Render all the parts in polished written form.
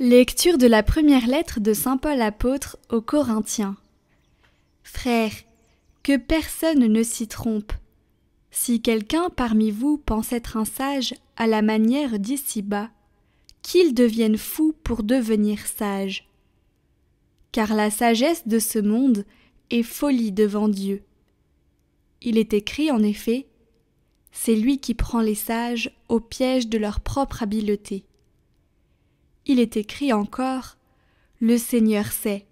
Lecture de la première lettre de saint Paul apôtre aux Corinthiens. Frères, que personne ne s'y trompe. Si quelqu'un parmi vous pense être un sage à la manière d'ici-bas, qu'il devienne fou pour devenir sage. Car la sagesse de ce monde est folie devant Dieu. Il est écrit en effet, c'est lui qui prend les sages au piège de leur propre habileté. Il est écrit encore, le Seigneur sait,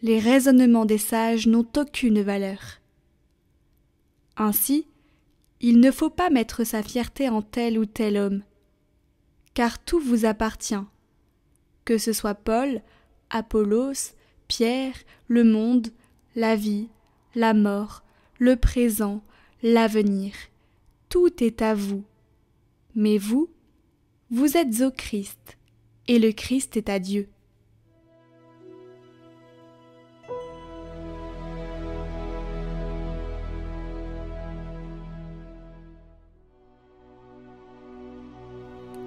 les raisonnements des sages n'ont aucune valeur. Ainsi, il ne faut pas mettre sa fierté en tel ou tel homme, car tout vous appartient, que ce soit Paul, Apollos, Pierre, le monde, la vie, la mort, le présent, l'avenir, tout est à vous. Mais vous, vous êtes au Christ, et le Christ est à Dieu.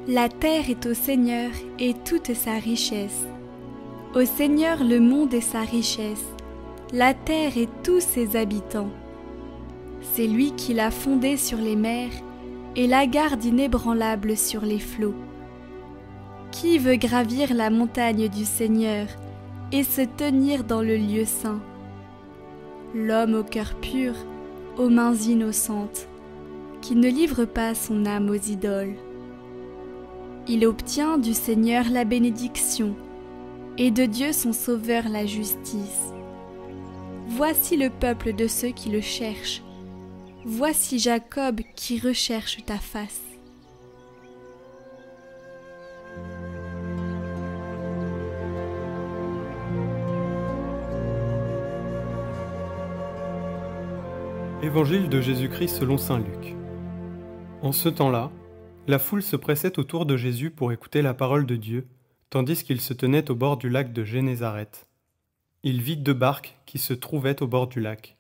La terre est au Seigneur et toute sa richesse. Au Seigneur le monde et sa richesse, la terre et tous ses habitants. C'est lui qui l'a fondée sur les mers et la garde inébranlable sur les flots. Qui veut gravir la montagne du Seigneur et se tenir dans le lieu saint? L'homme au cœur pur, aux mains innocentes, qui ne livre pas son âme aux idoles. Il obtient du Seigneur la bénédiction, et de Dieu son Sauveur la justice. Voici le peuple de ceux qui le cherchent. Voici Jacob qui recherche ta face. Évangile de Jésus-Christ selon saint Luc. En ce temps-là, la foule se pressait autour de Jésus pour écouter la parole de Dieu, tandis qu'il se tenait au bord du lac de Génézareth. Il vit 2 barques qui se trouvaient au bord du lac.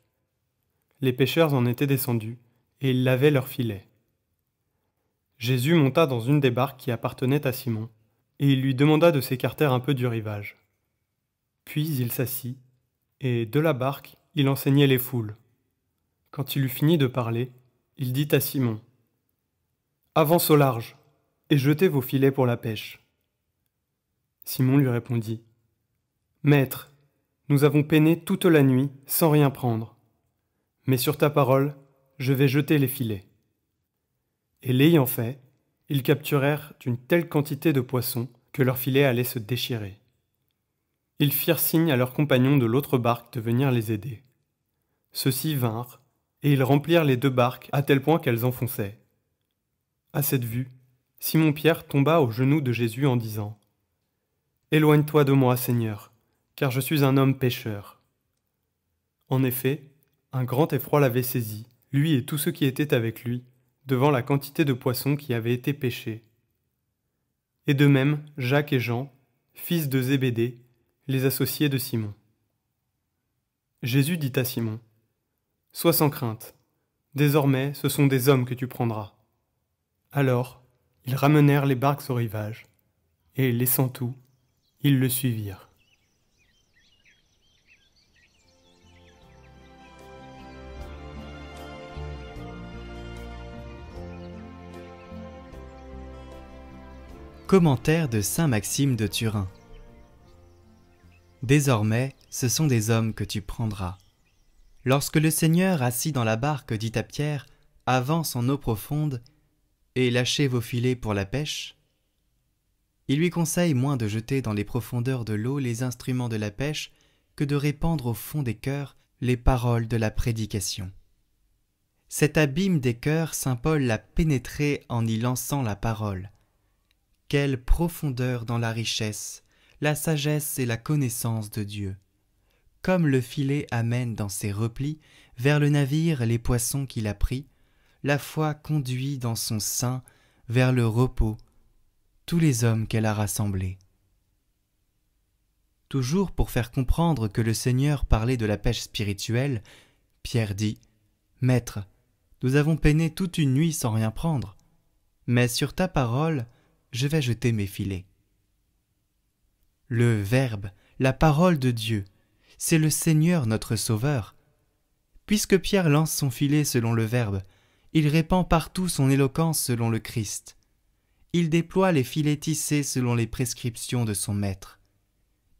Les pêcheurs en étaient descendus, et ils lavaient leurs filets. Jésus monta dans une des barques qui appartenait à Simon, et il lui demanda de s'écarter un peu du rivage. Puis il s'assit, et de la barque, il enseignait les foules. Quand il eut fini de parler, il dit à Simon, « Avance au large, et jetez vos filets pour la pêche. » Simon lui répondit, « Maître, nous avons peiné toute la nuit sans rien prendre. Mais sur ta parole, je vais jeter les filets. » Et l'ayant fait, ils capturèrent une telle quantité de poissons que leurs filets allaient se déchirer. Ils firent signe à leurs compagnons de l'autre barque de venir les aider. Ceux-ci vinrent, et ils remplirent les 2 barques à tel point qu'elles enfonçaient. À cette vue, Simon-Pierre tomba aux genoux de Jésus en disant, « Éloigne-toi de moi, Seigneur, car je suis un homme pécheur. » En effet, un grand effroi l'avait saisi, lui et tous ceux qui étaient avec lui, devant la quantité de poissons qui avaient été pêchés. Et de même, Jacques et Jean, fils de Zébédée, les associés de Simon. Jésus dit à Simon, « Sois sans crainte, désormais ce sont des hommes que tu prendras. » Alors, ils ramenèrent les barques au rivage, et laissant tout, ils le suivirent. Commentaire de saint Maxime de Turin. Désormais, ce sont des hommes que tu prendras. Lorsque le Seigneur, assis dans la barque, dit à Pierre, « Avance en eau profonde, et lâchez vos filets pour la pêche », il lui conseille moins de jeter dans les profondeurs de l'eau les instruments de la pêche que de répandre au fond des cœurs les paroles de la prédication. Cet abîme des cœurs, saint Paul l'a pénétré en y lançant la parole. Quelle profondeur dans la richesse, la sagesse et la connaissance de Dieu! Comme le filet amène dans ses replis vers le navire les poissons qu'il a pris, la foi conduit dans son sein vers le repos tous les hommes qu'elle a rassemblés. Toujours pour faire comprendre que le Seigneur parlait de la pêche spirituelle, Pierre dit, « Maître, nous avons peiné toute une nuit sans rien prendre, mais sur ta parole, je vais jeter mes filets. » le Verbe, la parole de Dieu, c'est le Seigneur notre Sauveur. Puisque Pierre lance son filet selon le Verbe, il répand partout son éloquence selon le Christ. Il déploie les filets tissés selon les prescriptions de son Maître.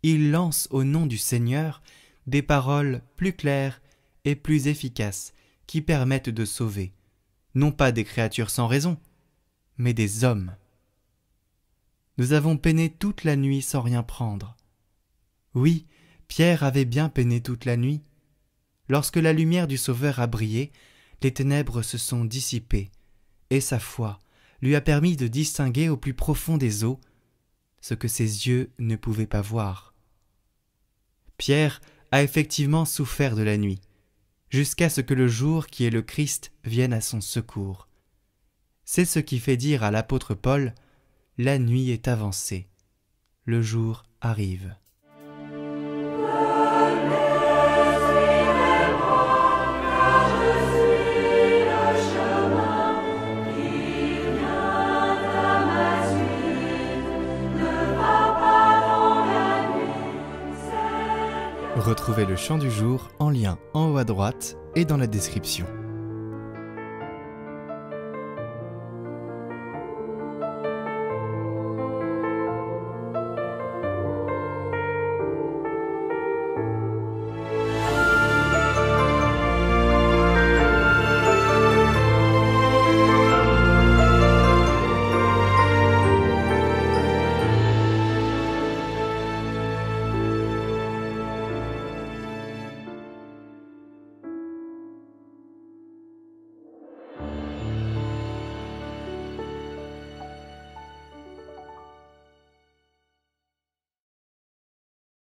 Il lance au nom du Seigneur des paroles plus claires et plus efficaces qui permettent de sauver, non pas des créatures sans raison, mais des hommes. Nous avons peiné toute la nuit sans rien prendre. Oui, Pierre avait bien peiné toute la nuit. Lorsque la lumière du Sauveur a brillé, les ténèbres se sont dissipées, et sa foi lui a permis de distinguer au plus profond des eaux ce que ses yeux ne pouvaient pas voir. Pierre a effectivement souffert de la nuit, jusqu'à ce que le jour qui est le Christ vienne à son secours. C'est ce qui fait dire à l'apôtre Paul « La nuit est avancée, le jour arrive ». Retrouvez le chant du jour en lien en haut à droite et dans la description.